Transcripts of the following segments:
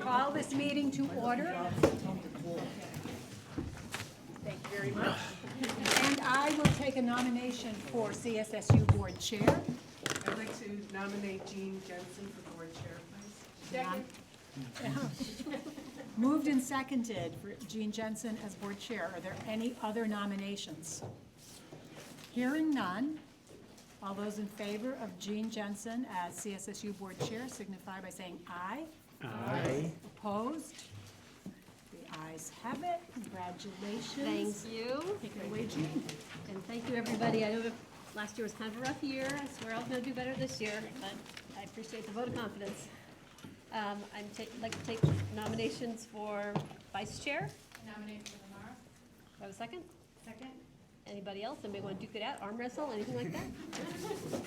Call this meeting to order. Thank you very much. And I will take a nomination for CSSU Board Chair. I'd like to nominate Jean Jensen for board chair, please. Moved and seconded for Jean Jensen as Board Chair. Are there any other nominations? Hearing none, all those in favor of Jean Jensen as CSSU Board Chair signify by saying aye. Aye. Opposed? The ayes have it. Congratulations. Thank you, Take it away, Jean. and thank you, everybody. I know last year was kind of a rough year. I swear I'll do better this year, but I appreciate the vote of confidence. I'd like to take nominations for vice chair. Nominate Kevin Mara. Do I have a second? Second. Anybody else? Anybody want to duke it out, arm wrestle, anything like that?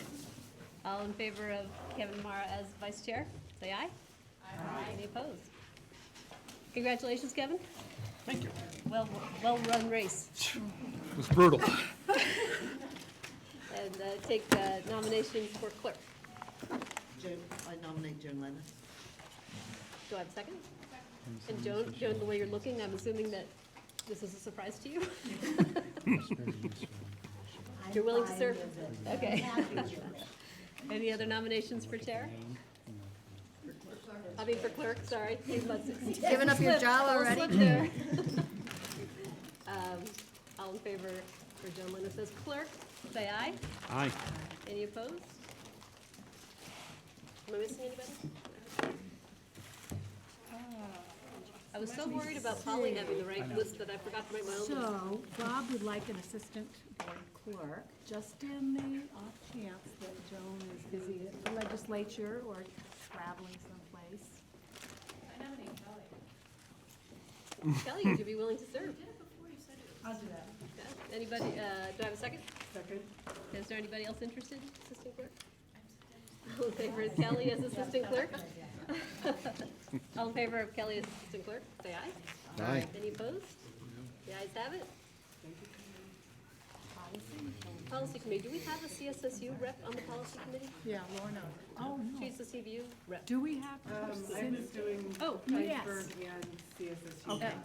All in favor of Kevin Mara as vice chair, say aye. Aye. Any opposed? Congratulations, Kevin. Thank you. Well-run race. It was brutal. And take nominations for clerk. I nominate Joan Lennis. Do I have a second? And Joan, the way you're looking, I'm assuming that this is a surprise to you? You're willing to serve? Okay. Any other nominations for chair? I mean, for clerk, sorry. Giving up your job already? All in favor for Joan Lennis as clerk, say aye. Aye. Any opposed? Am I missing anybody? I was so worried about Polly having the right list that I forgot to write my own list. So Bob would like an assistant board clerk, just in the off chance that Joan is busy at the legislature or traveling someplace. I nominate Kelly. Kelly, would you be willing to serve? I'll do that. Okay. Anybody, do I have a second? Second. Is there anybody else interested, assistant clerk? All in favor of Kelly as assistant clerk? All in favor of Kelly as assistant clerk, say aye. Aye. Any opposed? The ayes have it. Policy committee, do we have a CSSU rep on the policy committee? Yeah, Lorna. Oh, no. She's the CVU rep. Do we have? I was doing Oh, yes. Heinsberg and CSSU Okay. last time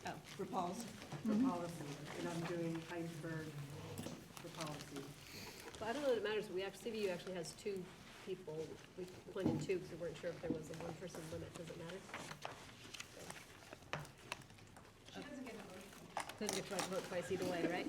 Oh, For policy. for policy, and I'm doing Heinsberg for policy. well, I don't know that it matters, we actually, CVU actually has two people, we appointed two, because we weren't sure if there was a one-person limit, does it matter? She doesn't get a vote. Couldn't get to vote twice either way, right?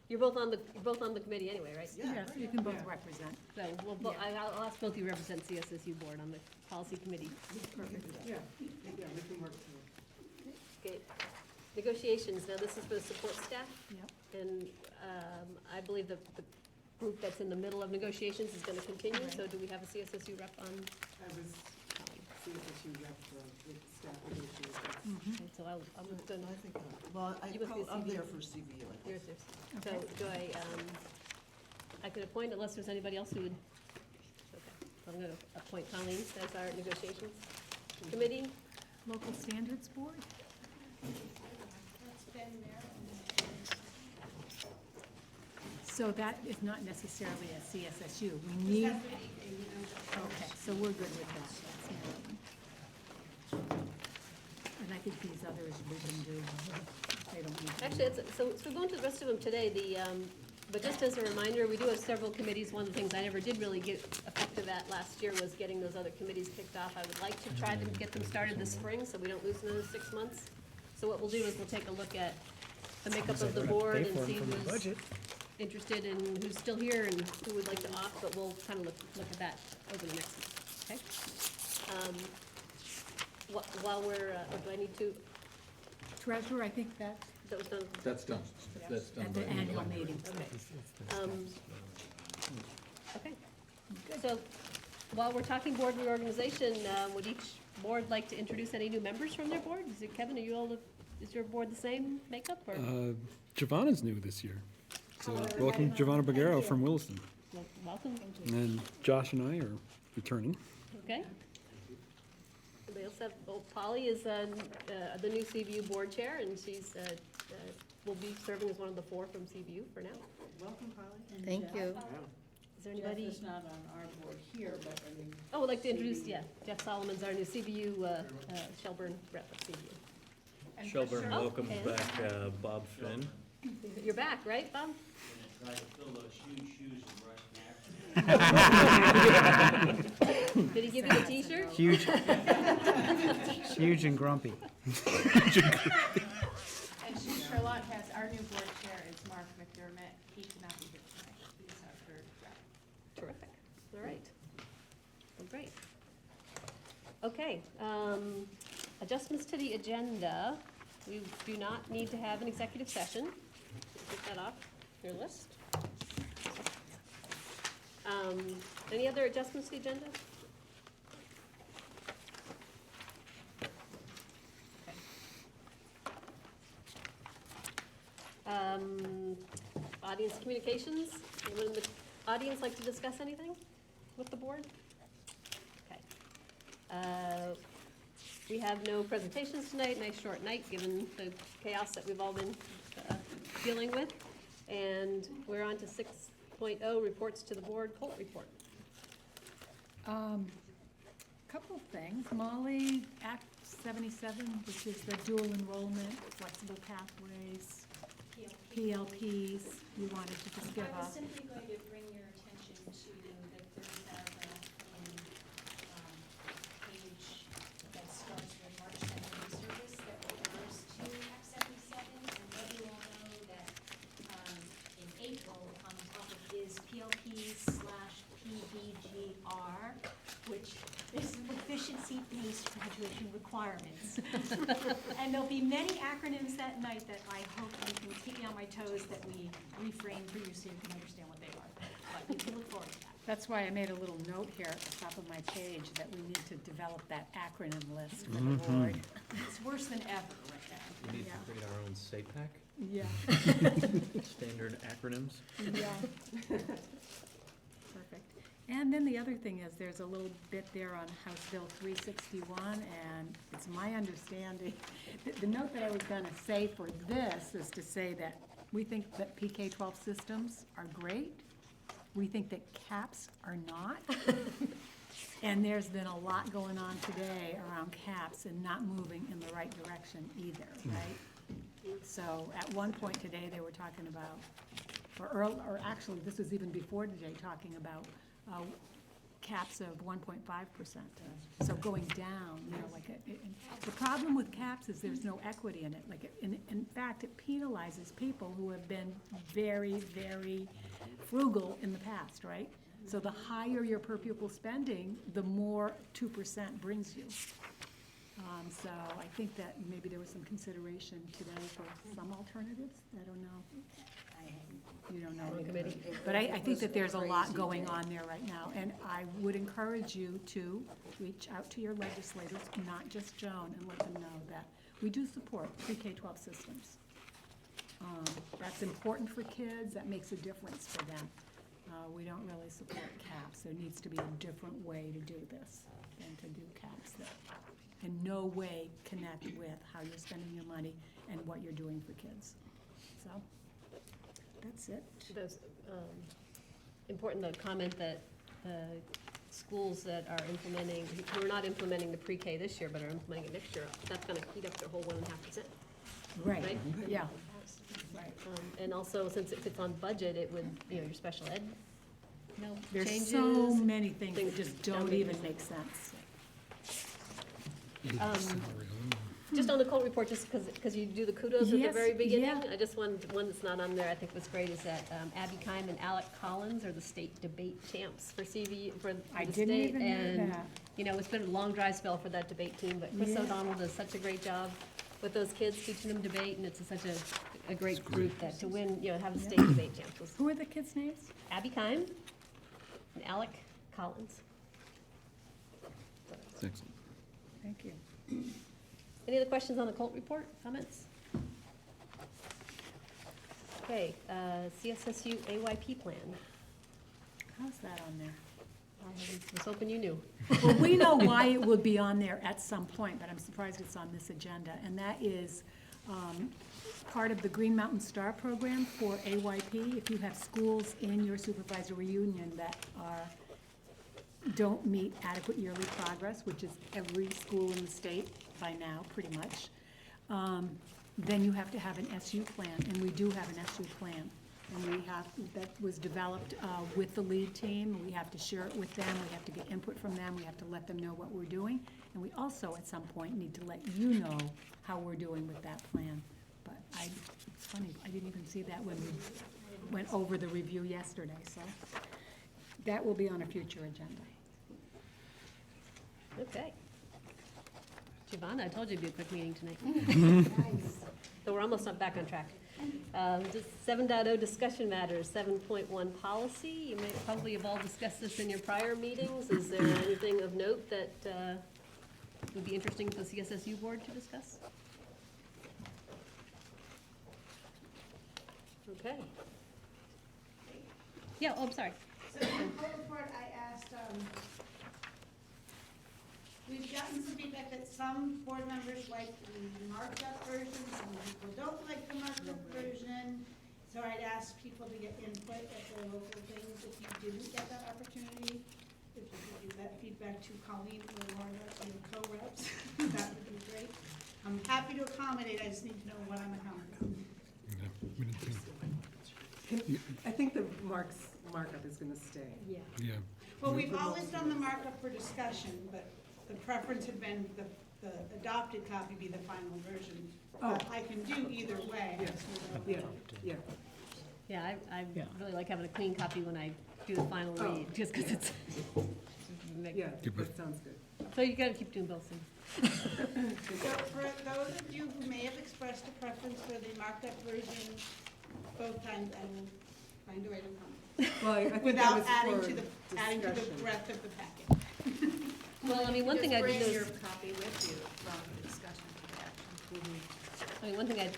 You're both on the committee anyway, right? Yes, you can both represent. So, I'll ask both of you represent CSSU board on the policy committee. Yeah, yeah, we can work through it. Okay. Negotiations, now this is for the support staff, Yep. and I believe the group that's in the middle of negotiations is gonna continue, so do we have a CSSU rep on? I was CSSU rep for the staff negotiations. Okay, so I'm gonna, I think, well, You must be a I'm CBU. there for CBU. I yours, think. yours. So do I could appoint unless there's anybody else who would, okay, so I'm gonna appoint Colleen as our negotiations committee. Local Standards Board? That's been there. So that is not necessarily a CSSU. We need, okay, so we're good with that. That's not- And I think these others we can do, they don't need. to. Actually, so we're going to the rest of them today, but just as a reminder, we do have several committees. One of the things I never did really get effective at last year was getting those other committees kicked off. I would like to try to get them started this spring, so we don't lose another 6 months. So what we'll do is we'll take a look at the makeup of the board and see who's interested and who's still here and who would like to opt, but we'll kind of look at that over the next, okay? While we're, or do I need to, Treasurer, I think that, that was done? That's done. That's done. at the by annual meeting. Okay. Okay. So, while we're talking board reorganization, would each board like to introduce any new members from their board? Is it, Kevin, are you all, is your board the same makeup, or? Giovanna's new this year. So welcome Giovanna Bagaro from Williston. Welcome, And then Josh and I are returning. okay. Anybody else have, Polly is the new CVU board chair, and she's will be serving as one of the 4 from CVU for now. Welcome, Polly. Thank you. Is there anybody? Jeff is not on our board here, but I mean, Oh, I'd like to introduce, Jeff Solomon's our new CVU, Shelburne rep of CVU. And for Shelburne sure- welcomes and- back Bob Finn. You're back, right, Bob? Try to fill those huge shoes of Russ Knapp. Did he give you the T-shirt? Huge, huge and grumpy. And Charlotte has, our new board chair is Mark McDermott. He could not be here tonight. He's our third rep. Terrific. All right. Well, great. Okay, adjustments to the agenda. We do not need to have an executive session. Take that off your list. Any other adjustments to the agenda? Okay. Audience communications. Anyone in the audience like to discuss anything with the board? Okay. We have no presentations tonight, nice short night, given the chaos that we've all been dealing with. And we're on to 6.0, reports to the board, Colt report. Couple of things. Molly, Act 77, which is the dual enrollment, flexible pathways, PLPs, you wanted to just give I was us. simply going to bring your attention to the third paragraph in page that starts with March 7th service that refers to Act 77, and let you all know that in April, on the topic is PLP/PBGR, which is proficiency-based graduation requirements. And there'll be many acronyms that night that I hope you can keep me on my toes that we reframe for you so you can understand what they are. But we can look forward to that. That's why I made a little note here at the top of my page that we need to develop that acronym list for the board. It's worse than ever right now. We need Yeah. to create our own SAPAC, Yeah, standard acronyms. yeah. Perfect. And then the other thing is, there's a little bit there on House Bill 361, and it's my understanding, the note that I was gonna say for this is to say that we think that PK-12 systems are great. We think that CAPS are not. And there's been a lot going on today around CAPS and not moving in the right direction either, right? So at one point today, they were talking about, or actually, this was even before today, talking about caps of 1.5%. So going down, you know, like, the problem with caps is there's no equity in it. Like, in fact, it penalizes people who have been very, very frugal in the past, right? So the higher your per pupil spending, the more 2% brings you. So I think that maybe there was some consideration today for some alternatives. I don't know. You don't know. Committee. But I think that there's a lot going on there right now, and I would encourage you to reach out to your legislators, not just Joan, and let them know that we do support pre-K-12 systems. That's important for kids, that makes a difference for them. We don't really support CAPS. There needs to be a different way to do this than to do CAPS that in no way connect with how you're spending your money and what you're doing for kids. So, that's it. Those, important to comment that schools that are implementing, who are not implementing the pre-K this year, but are implementing it next year, that's gonna heat up their whole 1.5%, right? Yeah, right. And also, since it's on budget, it would, you know, your special ed, you know, There's changes. so many things that things just don't don't make even sense. make sense. Just on the Colt report, just because you do the kudos at the Yes, very beginning, yeah. I just wanted, one that's not on there, I think was great, is that Abby Kime and Alec Collins are the state debate champs for CV, for the I state. didn't even know And, that. you know, it's been a long dry spell for that debate team, but Chris Yeah. O'Donnell does such a great job with those kids, teaching them debate, and it's such a great group that to win, you know, have the state debate champs was Who are the kids' names? Abby Kime and Alec Collins. Excellent. Thank you. Any other questions on the Colt report, comments? Okay, CSSU AYP plan. How's that on there? I was hoping you knew. Well, we know why it would be on there at some point, but I'm surprised it's on this agenda, and that is part of the Green Mountain Star program for AYP. If you have schools in your supervisory union that don't meet adequate yearly progress, which is every school in the state by now, pretty much, then you have to have an SU plan, and we do have an SU plan. And that was developed with the lead team. We have to share it with them, we have to get input from them, we have to let them know what we're doing. And we also, at some point, need to let you know how we're doing with that plan. But it's funny, I didn't even see that when we went over the review yesterday, so that will be on a future agenda. Okay. Giovanna, I told you it'd be a quick meeting tonight. So we're almost not back on track. Just 7.0 discussion matters, 7.1 policy. You may probably have all discussed this in your prior meetings. Is there anything of note that would be interesting for the CSSU board to discuss? Okay. Yeah, oh, I'm sorry. So in the whole report, I asked, we've gotten some feedback that some board members like the marked up version, some people don't like the marked up version. So I'd ask people to get input at their local things. If you didn't get that opportunity, if you could give that feedback to Colleen or Laura, your co-reps, that would be great. I'm happy to accommodate, I just need to know what I'm accommodating. Yeah, we didn't think- I think the markup is gonna stay. Yeah. Yeah. Well, we've always done the markup for discussion, but the preference had been the adopted copy be the final version. But I can do either way. Yeah. Yeah, I really like having a clean copy when I do the final read, just because it's. Yeah, that sounds good. So you gotta keep doing both things. So for those of you who may have expressed a preference for the marked up version, both times I will find a way to comment. Well, I think that Without was adding for to the discussion. breadth of the packet. Well, I mean, one thing I did Bring your is, copy with you from the discussion to action. I mean, one thing I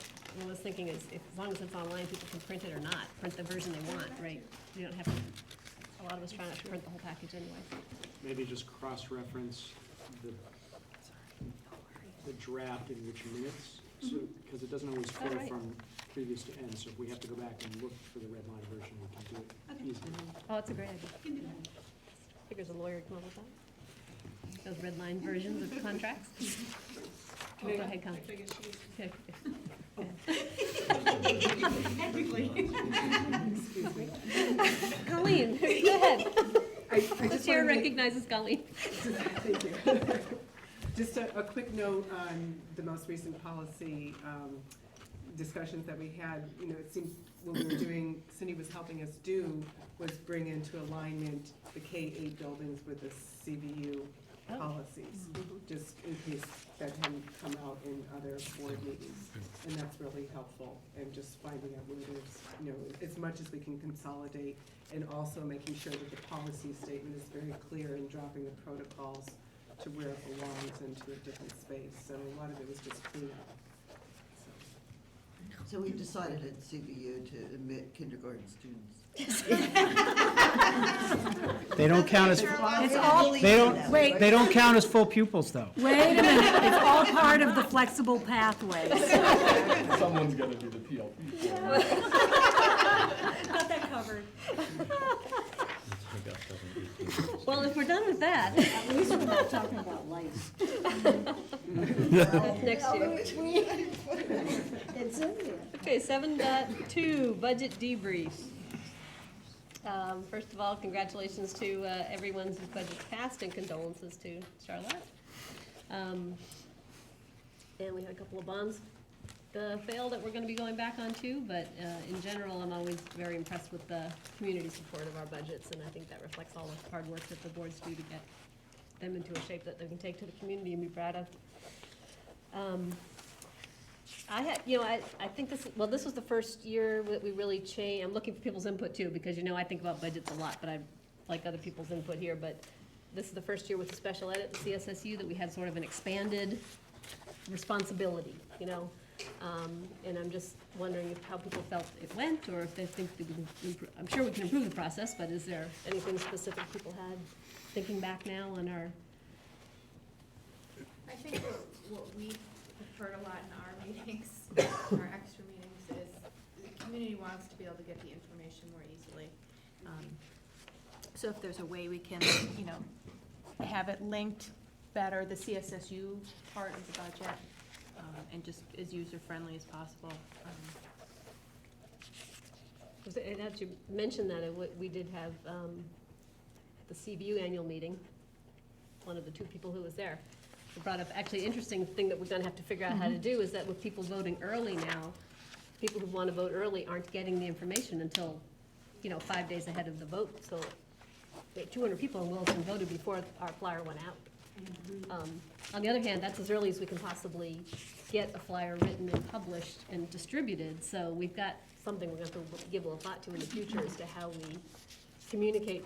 was thinking is, if, as long as it's online, people can print it or not, print the version they want, right? You don't have to, a lot of us try not to print the whole package anyway. Maybe just cross-reference the draft in which minutes, so, because it doesn't always flow right. from previous to end, so if we have to go back and look for the red line version, we can do it easily. Oh, it's a great idea. Figures a lawyer come up with that. Those red line versions of contracts. Oh, go ahead, Colleen. Okay. Colleen, go ahead. The chair recognizes Colleen. Thank you. Just a quick note on the most recent policy discussions that we had. You know, it seems what we were doing, Cindy was helping us do, was bring into alignment the K-8 buildings with the CVU policies, just in case that hadn't come out in other board meetings. And that's really helpful, and just finding out where there's, you know, as much as we can consolidate, and also making sure that the policy statement is very clear and dropping the protocols to where it belongs into a different space. So a lot of it was just cleanup. So we decided at CBU to admit kindergarten students. They don't count as, they don't count as full pupils, though. Wait a minute, it's all part of the flexible pathways. Someone's gotta do the PLP. Got that covered. Well, if we're done with that, At least we're not talking about life. that's next year. It's in there. Okay, 7.2, budget debrief. First of all, congratulations to everyone whose budget passed, and condolences to Charlotte. And we had a couple of bonds fail that we're gonna be going back on too, but in general, I'm always very impressed with the community support of our budgets, and I think that reflects all the hard work that the boards do to get them into a shape that they can take to the community and be proud of. I think this was the first year that we really changed. I'm looking for people's input too, because I think about budgets a lot, but I like other people's input here, but this is the first year with the special ed at the CSSU that we had sort of an expanded responsibility, and I'm just wondering how people felt it went, or if they think that we can improve. I'm sure we can improve the process, but is there anything specific people had, thinking back now on our? I think what we preferred a lot in our meetings our extra meetings is the community wants to be able to get the information more easily. So if there's a way we can, have it linked better, the CSSU part of the budget, and just as user-friendly as possible. And as you mentioned that, we did have the CVU annual meeting, one of the two people who was there, who brought up, actually, interesting thing that we're gonna have to figure out how to do is that with people voting early now, people who wanna vote early aren't getting the information until, 5 days ahead of the vote, so 200 people in Williston voted before our flyer went out. On the other hand, that's as early as we can possibly get a flyer written and published and distributed, so we've got something we're going to have to give a little thought to in the future as to how we communicate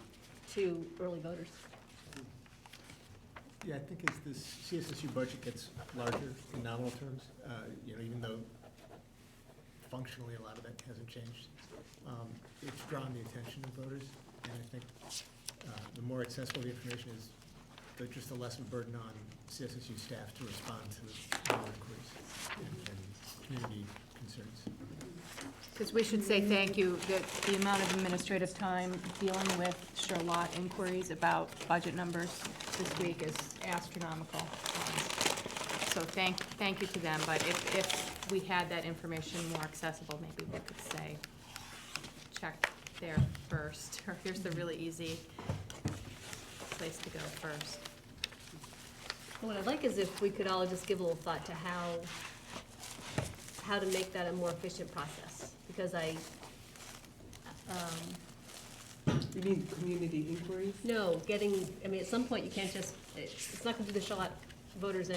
to early voters. Yeah, I think as this CSSU budget gets larger in nominal terms, even though functionally a lot of that hasn't changed, it's drawn the attention of voters, and I think the more accessible the information is, just the less of a burden on CSSU staff to respond to more inquiries and community concerns. Because we should say thank you, that the amount of administrative time dealing with Charlotte inquiries about budget numbers this week is astronomical. So thank you to them, but if we had that information more accessible, maybe we could say, check there first, or here's the really easy place to go first. What I'd like is if we could all just give a little thought to how to make that a more efficient process, because You mean community inquiries? No, at some point, you can't just, it's not gonna do the Charlotte voters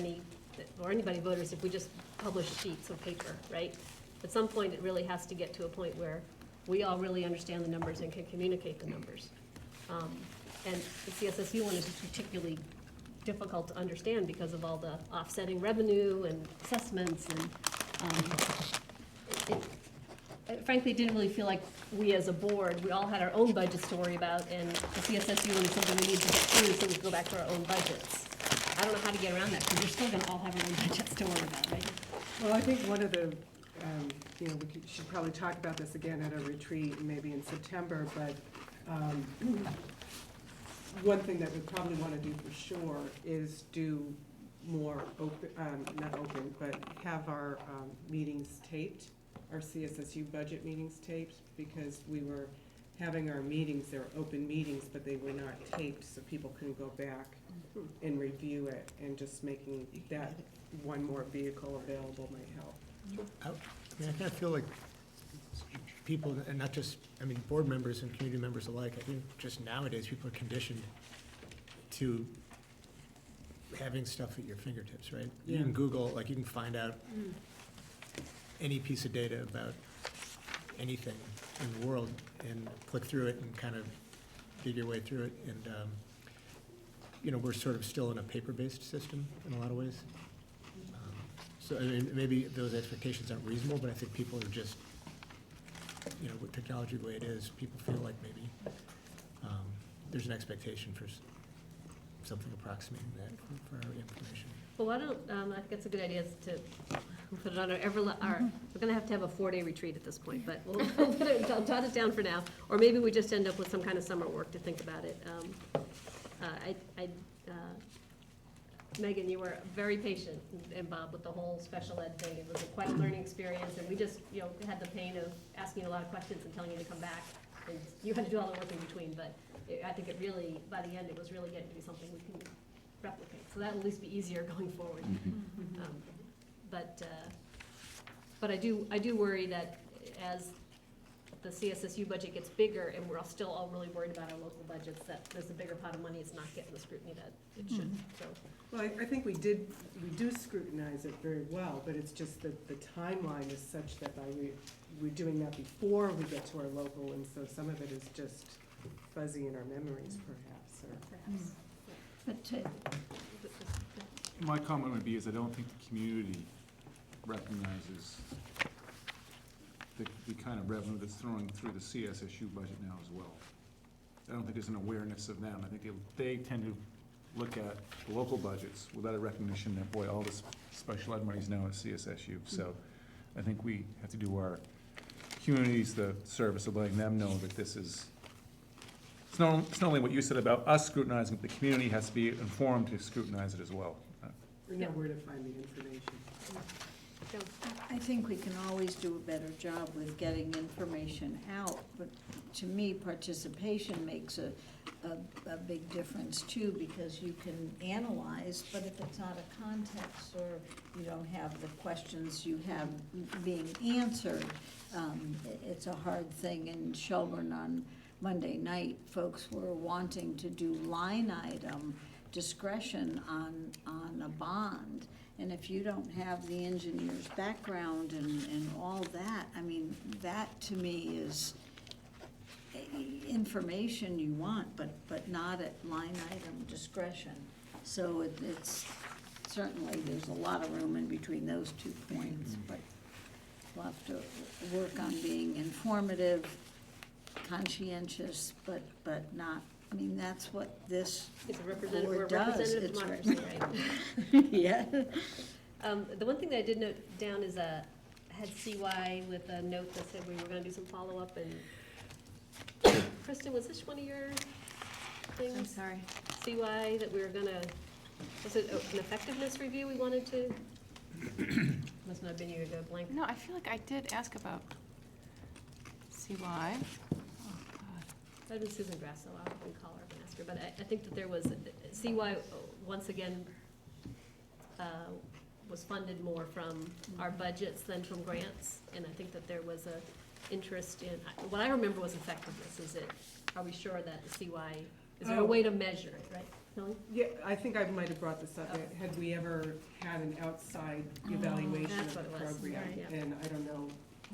or anybody voters if we just publish sheets of paper, right? At some point, it really has to get to a point where we all really understand the numbers and can communicate the numbers. And the CSSU one is particularly difficult to understand because of all the offsetting revenue and assessments, and frankly, it didn't really feel like we as a board, we all had our own budgets to worry about, and the CSSU one is something we need to get through so we can go back to our own budgets. I don't know how to get around that, because we're still gonna all have our own budgets to worry about, right? Well, I think one of the, we should probably talk about this again at a retreat, maybe in September, but one thing that we probably want to do for sure is do more open, not open, but have our meetings taped, our CSSU budget meetings taped, because we were having our meetings, they were open meetings, but they were not taped, so people couldn't go back and review it, and just making that one more vehicle available might help. I kind of feel like people, and not just, board members and community members alike, I think just nowadays, people are conditioned to having stuff at your fingertips, right? You can Google, you can find out any piece of data about anything in the world and click through it and kind of dig your way through it. And, we're sort of still in a paper-based system in a lot of ways. So, maybe those expectations aren't reasonable, but I think people are just, with technology the way it is, people feel like maybe there's an expectation for something approximating that for our information. Well, I think that's a good idea is to put it on we're gonna have a 4-day retreat at this point, but I'll jot it down for now. Or maybe we just end up with some kind of summer work to think about it. Megan, you were very patient, and Bob, with the whole special ed thing. It was quite a learning experience, and we just, had the pain of asking a lot of questions and telling you to come back. And you had to do all the work in between, but I think it really, by the end, it was really getting to be something we can replicate. So that'll at least be easier going forward. But I do worry that as the CSSU budget gets bigger, and we're still all really worried about our local budgets, that there's a bigger pot of money, it's not getting the scrutiny that it should, so. Well, I think we do scrutinize it very well, but it's just that the timeline is such that we're doing that before we get to our local, and so some of it is just fuzzy in our memories, perhaps. My comment would be is I don't think the community recognizes the kind of revenue that's throwing through the CSSU budget now as well. I don't think there's an awareness of them. I think they tend to look at the local budgets without a recognition that, boy, all this special ed money is now at CSSU. So I think we have to do our communities the service of letting them know that this is, it's not only what you said about us scrutinizing, but the community has to be informed to scrutinize it as well. Or know where to find the information. I think we can always do a better job with getting information out, but to me, participation makes a big difference too, because you can analyze, but if it's out of context or you don't have the questions you have being answered, it's a hard thing. In Shelburne on Monday night, folks were wanting to do line item discretion on a bond. And if you don't have the engineer's background and all that, I mean, that to me is information you want, but not at line item discretion. So it's certainly, there's a lot of room in between those 2 points, but we'll have to work on being informative, conscientious, but not, I mean, that's what this It's a board does. representative It's democracy, right? Yeah. The one thing that I did note down is, had CY with a note that said we were gonna do some follow-up, and Kristen, was this one of your things? I'm sorry. CY, that we were gonna, was it an effectiveness review we wanted to? Must not have been you, go blank. No, I feel like I did ask about CY. Oh, God. That'd been Susan Grasso, I'll call her and ask her, but I think that there was, CY, once again, was funded more from our budgets than from grants, and I think that there was a interest in, what I remember was effectiveness, are we sure that the CY, is there a way to measure it, right? Kelly? Yeah, I think I might have brought this up. Had we ever had an outside evaluation That's of what the it was. program? Right, yeah. And I don't know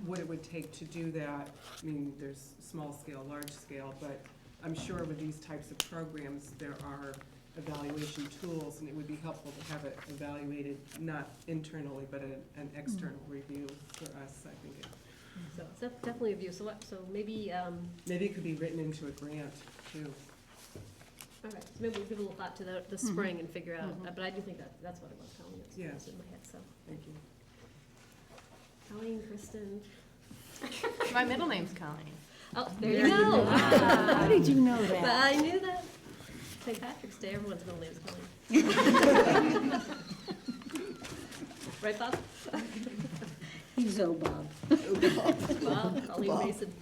what it would take to do that. I mean, there's small scale, large scale, but I'm sure with these types of programs, there are evaluation tools, and it would be helpful to have it evaluated, not internally, but an external review for us, I think. So it's definitely a view, so maybe, Maybe it could be written into a grant, too. all right, so maybe we'll give a little thought to the spring and figure out, but I do think that's what it was, Colleen, it's Yeah. it's in my head, so. Thank you. Colleen, Kristen. My middle name's Colleen. Oh, there you go. How did you know that? I knew that. St. Patrick's Day, everyone's middle name is Colleen. Right, Bob? He's Bob. Bob, Colleen Mason.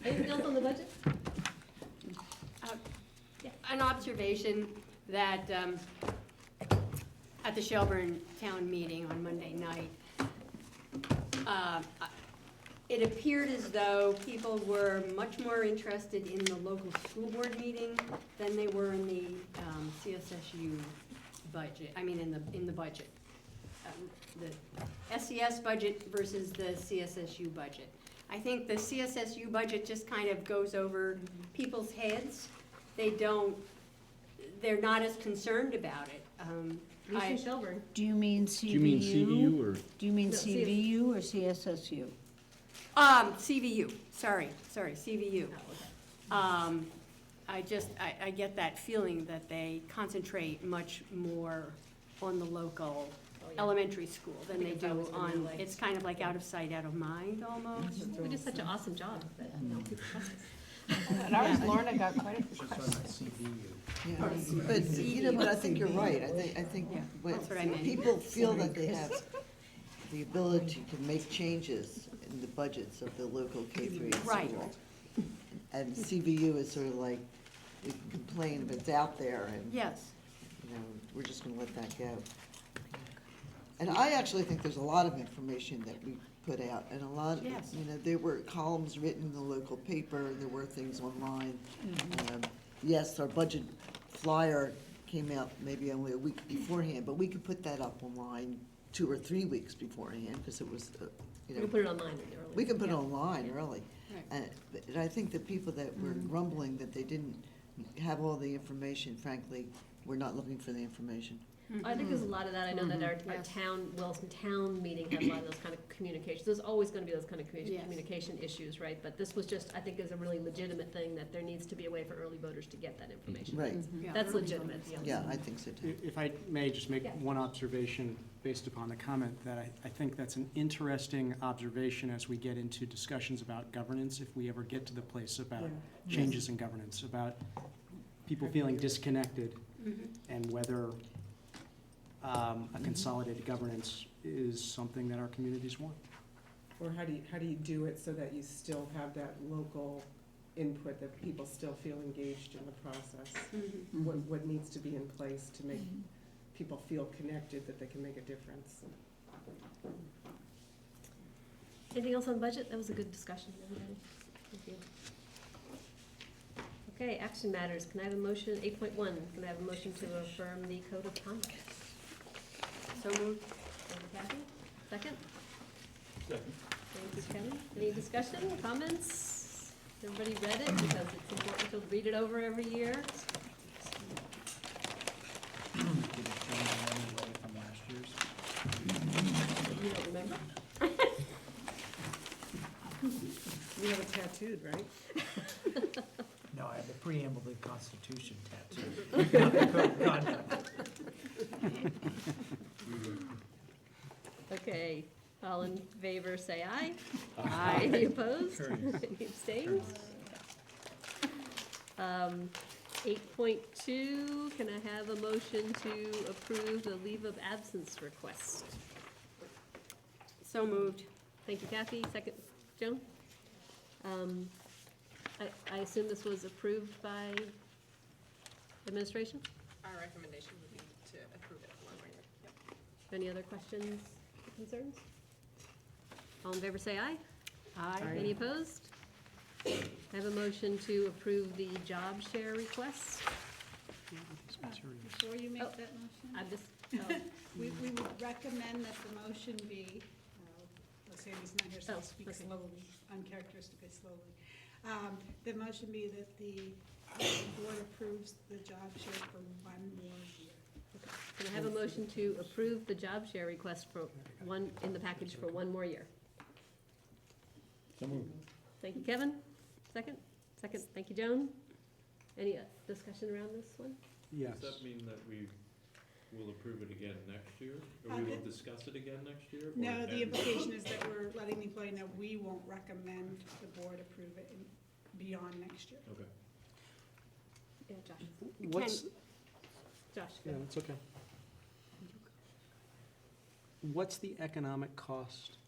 Anything else on the budget? An observation that at the Shelburne Town meeting on Monday night, it appeared as though people were much more interested in the local school board meeting than they were in the CSSU budget, in the budget. The SES budget versus the CSSU budget. I think the CSSU budget just kind of goes over people's heads. They're not as concerned about it. UC Shelburne. Do you mean CVU? Do you mean CEU or? Do you mean No, CVU or CSSU? CVU, sorry, CVU. Oh, okay. I get that feeling that they concentrate much more on the local Oh, yeah. elementary school than I think they it's do always been on, that way. it's kind of like out of sight, out of mind almost. We did such an awesome job that, people trust us. At ours, Lorna got quite a Should talk about CVU. Yeah, but you know, but I think you're right. I think Yeah, when that's what I meant. people feel that they have the ability to make changes in the budgets of the local K-3 Right. school. And CVU is sort of like, we can complain, but it's out there, and, Yes, you know, we're just gonna let that go. And I actually think there's a lot of information that we put out, and a lot, Yes. you know, there were columns written in the local paper, there were things online. Yes, our budget flyer came out maybe only a week beforehand, but we could put that up online 2 or 3 weeks beforehand, because it was, you We know. can put it online early. We can put it Yeah. online early. Right. And I think the people that were grumbling that they didn't have all the information, frankly, were not looking for the information. I think there's a lot of that. I know that our Yes. Wilson Town meeting had a lot of those kind of communications. There's always gonna be those kind of Yes. communication issues, right? But this was just, I think is a really legitimate thing, that there needs to be a way for early voters to get that information. Right, Yeah. That's legitimate, yeah. yeah, I think so too. If I may just make Yeah. one observation based upon the comment, that I think that's an interesting observation as we get into discussions about governance, if we ever get to the place about changes in governance, about people feeling disconnected, and whether a consolidated governance is something that our communities want. Or how do you do it so that you still have that local input, that people still feel engaged in the process? What needs to be in place to make people feel connected, that they can make a difference? Anything else on budget? That was a good discussion, everybody. Thank you. Okay, action matters. Can I have a motion, 8.1, can I have a motion to affirm the code of conduct? So moved. Thank you, Kathy. Second? Second. Thank you, Kevin. Any discussion, comments? Everybody read it, because it's important to read it over every year. Did it change in any way from last year's? You don't remember? You have it tattooed, right? No, I have the preamble to the Constitution tattooed. Not the code of conduct. Okay, all in favor, say aye. Aye. Any opposed? Any abstained? 8.2, can I have a motion to approve the leave of absence request? So moved. Thank you, Kathy. Second, Joan? I assume this was approved by administration? Our recommendation would be to approve it one more year. Yep. Any other questions, concerns? All in favor, say aye. Aye. Any opposed? I have a motion to approve the job share request. Before you make Oh. that motion, I'm just, we would recommend that the motion be, Sandy's not here, so I'll speak okay. slowly, uncharacteristically slowly. The motion be that the board approves the job share for 1 more year. can I have a motion to approve the job share request for one, in the package for 1 more year? So moved. Thank you, Kevin. Second? Second, thank you, Joan. Any discussion around this one? Yes. Does that mean that we will approve it again next year? Or we will discuss it again next year? or- No, the implication is that we're letting the employee know we won't recommend the board approve it beyond next year. Okay. Yeah, Josh. What's, Josh, yeah, go. that's okay. What's the economic cost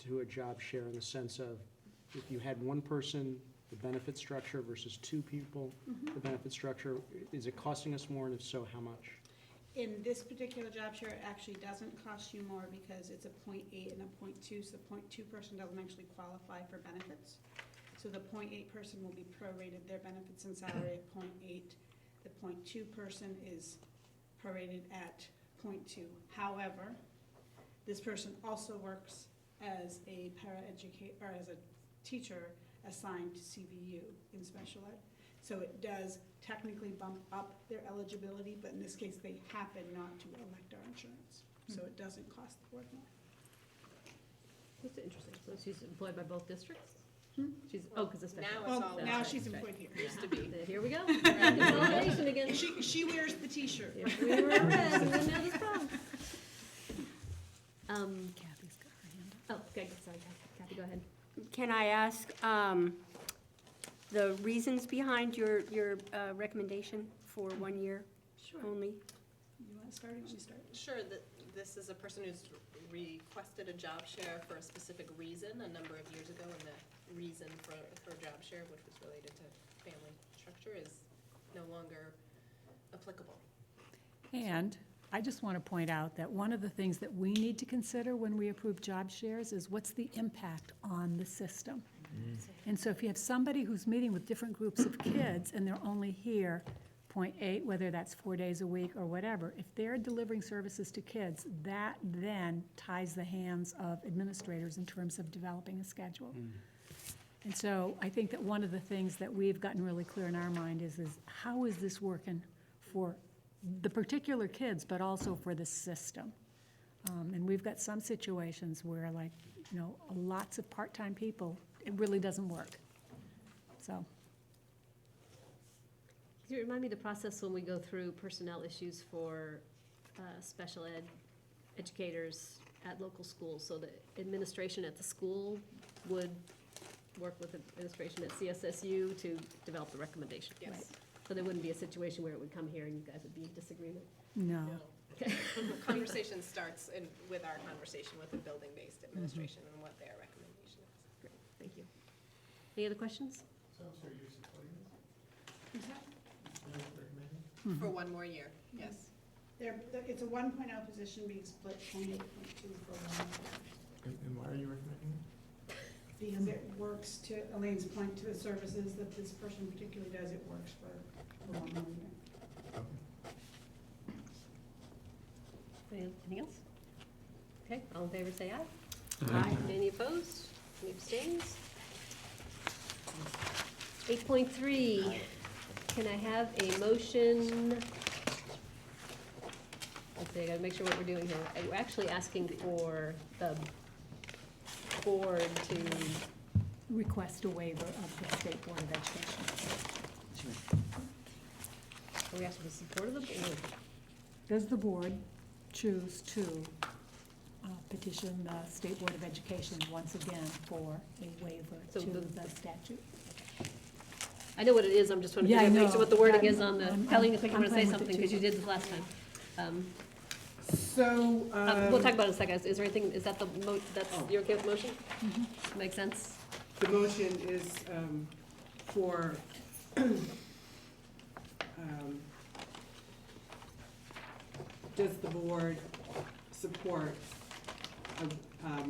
to a job share in the sense of, if you had one person, the benefit structure versus 2 people, the benefit structure, is it costing us more, and if so, how much? In this particular job share, it actually doesn't cost you more because it's a 0.8 and a 0.2, so the 0.2 person doesn't actually qualify for benefits. So the 0.8 person will be prorated their benefits and salary at 0.8. The 0.2 person is prorated at 0.2. However, this person also works as a paraeducator, or as a teacher assigned to CVU in special ed. So it does technically bump up their eligibility, but in this case, they happen not to elect our insurance. So it doesn't cost the board more. That's interesting. So she's employed by both districts? She's, because it's special. Now it's all. Well, now she's employed here. Used to be. Here we go. Consolidation again. She wears the t-shirt. If we were red, we wouldn't have this problem. Kathy's got her hand up. Oh, okay, sorry, Kathy, go ahead. Can I ask the reasons behind your recommendation for 1 year Sure. only? You want to start, or you want me to start? Sure, that this is a person who's requested a job share for a specific reason a number of years ago, and the reason for job share, which was related to family structure, is no longer applicable. And I just want to point out that one of the things that we need to consider when we approve job shares is what's the impact on the system. And so if you have somebody who's meeting with different groups of kids and they're only here 0.8, whether that's 4 days a week or whatever, if they're delivering services to kids, that then ties the hands of administrators in terms of developing a schedule. And so I think that one of the things that we've gotten really clear in our mind is how is this working for the particular kids, but also for the system. And we've got some situations where, like, you know, lots of part-time people, it really doesn't work. So, Can you remind me the process when we go through personnel issues for special ed educators at local schools? So the administration at the school would work with administration at CSSU to develop the recommendation? Yes. Right. So there wouldn't be a situation where it would come here and you guys would be in disagreement? no. The conversation starts with our conversation with the building-based administration and what their recommendation is. Great, thank you. Any other questions? So, sir, you're supporting this? You're recommending? For one more year, yes. It's a 1.0 position being split 0.8, 0.2 for one. And why are you recommending it? Because it works to, Elaine's point, to the services that this person particularly does, it works for 1 more year. Anything else? Okay, all in favor, say aye. Aye. Any opposed? Any abstains? 8.3, can I have a motion? Let's see, I gotta make sure what we're doing here. We're actually asking for the board to, Request a waiver of the State Board of Education. are we asking for support of the board? Does the board choose to petition the State Board of Education once again for a waiver So to the- the statute? I know what it is, I'm just trying to Yeah, figure out, I make sure know. what the wording I'm- is on the, I'm- Colleen, if you I'm want to say fine with it something, too. because you did this last time. So, We'll talk about it in a second. Is there anything, is that the that's, Oh. you're okay with the motion? Makes sense? the motion is for does the board support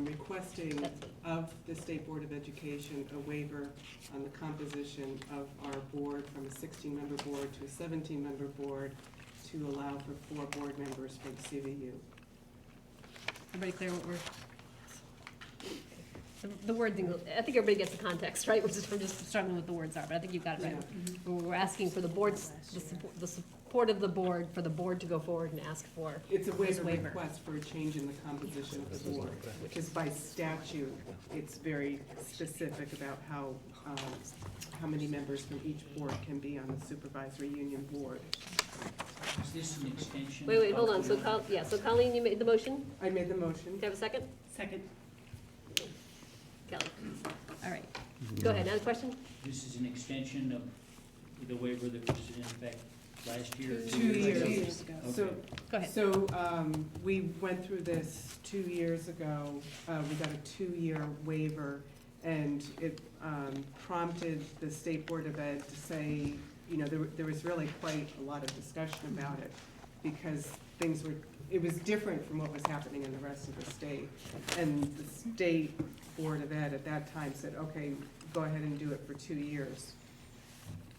requesting of the State Board of Education a waiver on the composition of our board from a 16-member board to a 17-member board to allow for 4 board members for the CVU? Everybody clear what we're, the word thing, I think everybody gets the context, right? I'm just struggling with the words are, but I think you've got it right. We're asking for the board's, the support of the board, for the board to go forward and ask for It's a this waiver request for a change in the composition of the board, because by statute, it's very specific about how many members from each board can be on the supervisory union board. Is this an extension? Wait, hold on, of so the- so Colleen, you made the motion? I made the Do motion. you have a second? Second. Kelly? All right. Go ahead, another question? This is an extension of the waiver that was in effect last year? 2 years. ago. So, Go ahead. so we went through this 2 years ago. We got a 2-year waiver, and it prompted the State Board of Ed to say, you know, there was really quite a lot of discussion about it, because it was different from what was happening in the rest of the state. And the State Board of Ed at that time said, okay, go ahead and do it for 2 years.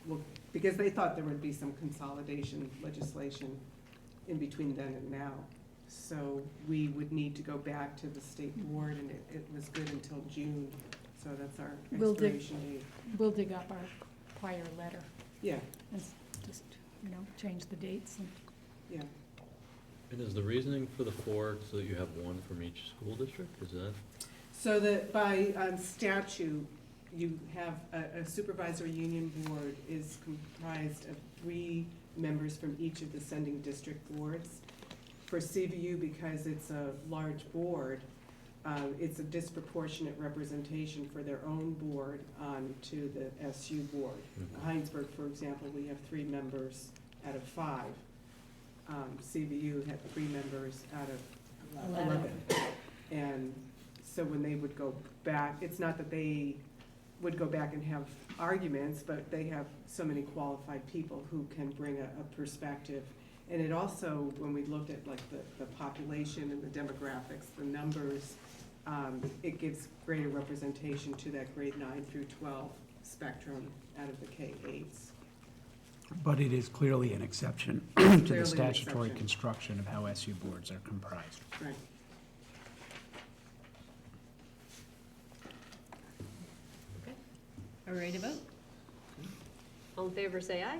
Well, because they thought there would be some consolidation legislation in between then and now. So we would need to go back to the state board, and it was good until June, so that's our We'll dig- expiration date. We'll dig up our prior letter Yeah, and just, you know, change the dates and. yeah. And is the reasoning for the 4 so that you have 1 from each school district? Is that? So that by statute, you have a supervisory union board is comprised of 3 members from each of the sending district boards. For CVU, because it's a large board, it's a disproportionate representation for their own board to the SU board. Heinsberg, for example, we have 3 members out of 5. CVU had 3 members out of 11. And so when they would go back, it's not that they would go back and have arguments, but they have so many qualified people who can bring a perspective. And it also, when we looked at like the population and the demographics, the numbers, it gives greater representation to that grade 9 through 12 spectrum out of the K-8s. But it is clearly an exception to the Clearly an statutory exception. construction of how SU boards are comprised. Right. Are we ready to vote? All in favor, say aye.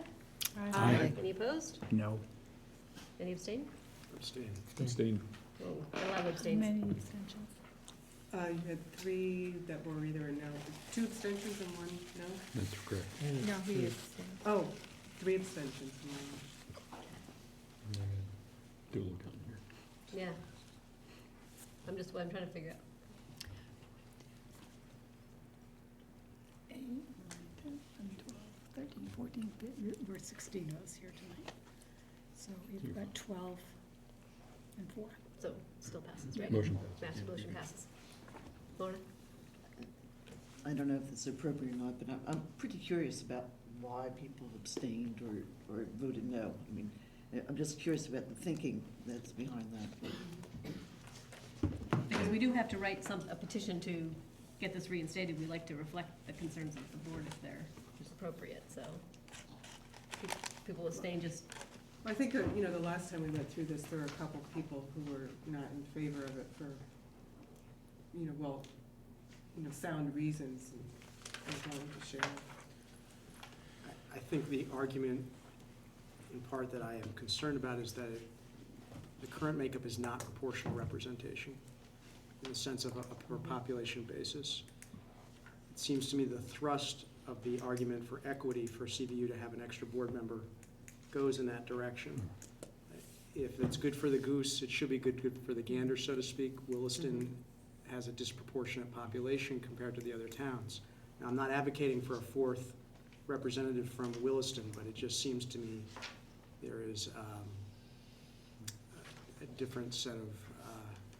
Aye. Any opposed? No. Any abstain? Abstain. Abstain. Whoa, got a lot of abstains. Many abstentions. You had 3 that were either a no, 2 abstentions and 1 no? That's correct. No, he is. Oh, 3 abstentions and 1 no. Do a little count here. Yeah. I'm trying to figure out. 8, 9, 10, 11, 12, 13, 14, 15, we're 16 of us here tonight. So we've got 12 and 4. So, still passes, right? Motion Motion passes. Lorna? I don't know if it's appropriate or not, but I'm pretty curious about why people abstained or voted no. I mean, I'm just curious about the thinking that's behind that. Because we do have to write a petition to get this reinstated. We like to reflect the concerns of the board if they're appropriate, so. People abstain just, I think, the last time we went through this, there were a couple people who were not in favor of it for, sound reasons, and I was willing to share. I think the argument, in part, that I am concerned about is that the current makeup is not proportional representation in the sense of a per population basis. It seems to me the thrust of the argument for equity for CVU to have an extra board member goes in that direction. If it's good for the goose, it should be good for the gander, so to speak. Williston has a disproportionate population compared to the other towns. Now, I'm not advocating for a 4th representative from Williston, but it just seems to me there is a different set of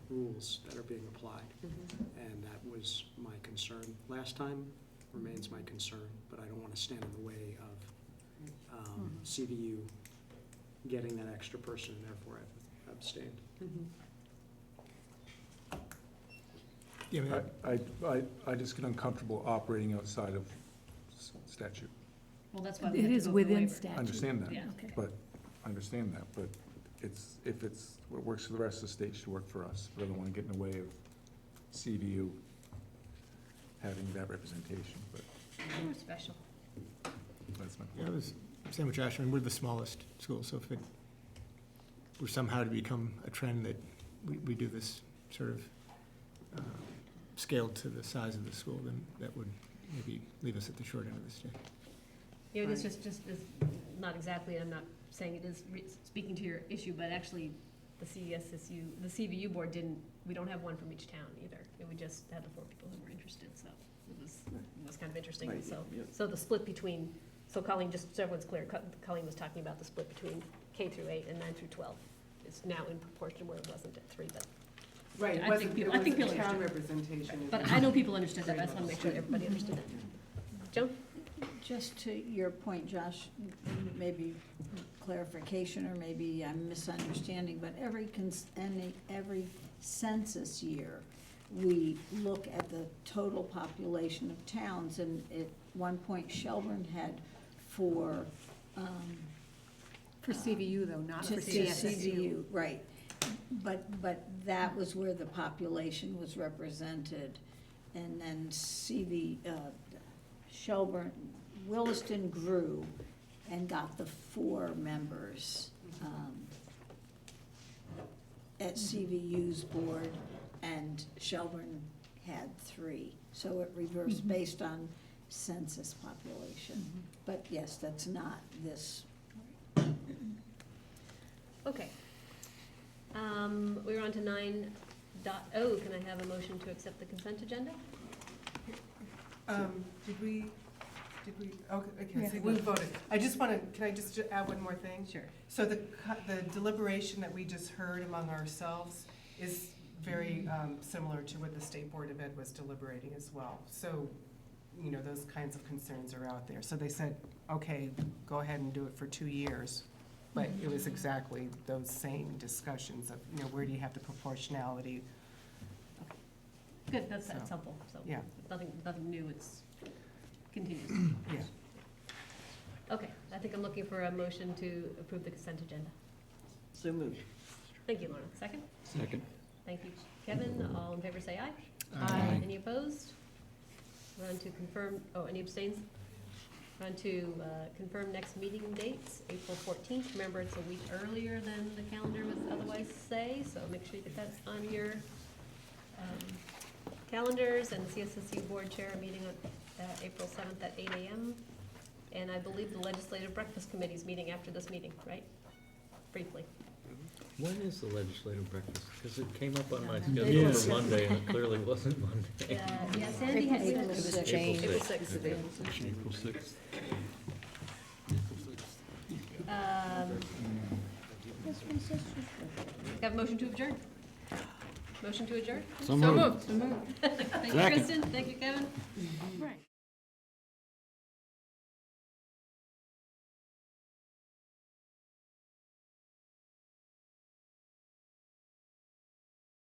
rules that are being applied. And that was my concern last time, remains my concern, but I don't want to stand in the way of CVU getting that extra person, and therefore I've abstained. Yeah, I just get uncomfortable operating outside of statute. well, that's why we It have to is go for the within waiver. statute. I understand that, Yeah. Okay. but, I understand that, but if what works for the rest of the state should work for us, but I don't want to get in the way of CVU having that representation, but We're special. that's my Yeah, I point. was same with Josh. I mean, we're the smallest school, so if it were somehow to become a trend that we do this sort of scaled to the size of the school, then that would maybe leave us at the short end of the stick. Yeah, it's just is not exactly, I'm not saying it is speaking to your issue, but actually, the CSSU, the CVU board we don't have one from each town either. We just had the 4 people who were interested, so it was kind of interesting. Right, So, yeah. so the split between, so Colleen, just so everyone's clear, Colleen was talking about the split between K through 8 and 9 through 12. It's now in proportion where it wasn't at 3, but. Right, I think people town understood. representation. But I know people understood that, I just want to make sure everybody understood it. Joan? Just to your point, Josh, maybe clarification, or maybe I'm misunderstanding, but every census year, we look at the total population of towns, and at one point Shelburne had for CVU though, not for to CSSU. CVU, right. But that was where the population was represented, and then Shelburne, Williston grew and got the 4 members at CVU's board, and Shelburne had 3. So it reversed based on census population. But yes, that's not this. Okay. We're on to 9.0. Can I have a motion to accept the consent agenda? Did we, okay, so Yeah. we voted. Can I just add one more thing? Sure. So the deliberation that we just heard among ourselves is very similar to what the State Board of Ed was deliberating as well. So, those kinds of concerns are out there. So they said, okay, go ahead and do it for 2 years. But it was exactly those same discussions of, where do you have the proportionality? Good, that's So, helpful, so. yeah. Nothing new, it's continuous. Yeah. Okay, I think I'm looking for a motion to approve the consent agenda. So moved. Thank you, Lorna. Second? Second. Thank you, Kevin. All in favor, say aye. Aye. Any opposed? We're on to confirm, any abstains? On to confirm next meeting dates, April 14th. Remember, it's a week earlier than the calendar would otherwise say, so make sure you get that on your calendars. And the CSSU Board Chair meeting on April 7th at 8 a.m. And I believe the Legislative Breakfast Committee is meeting after this meeting, right? Briefly. When is the legislative breakfast? Because it came up on my Yeah. schedule for Monday, and it clearly wasn't Monday. Yeah, Sandy had April said sixth. April Changed. 6th. April 6th. Have a motion to adjourn? Motion to adjourn? So moved. Thank you, Second. Kristen. Thank you, Kevin.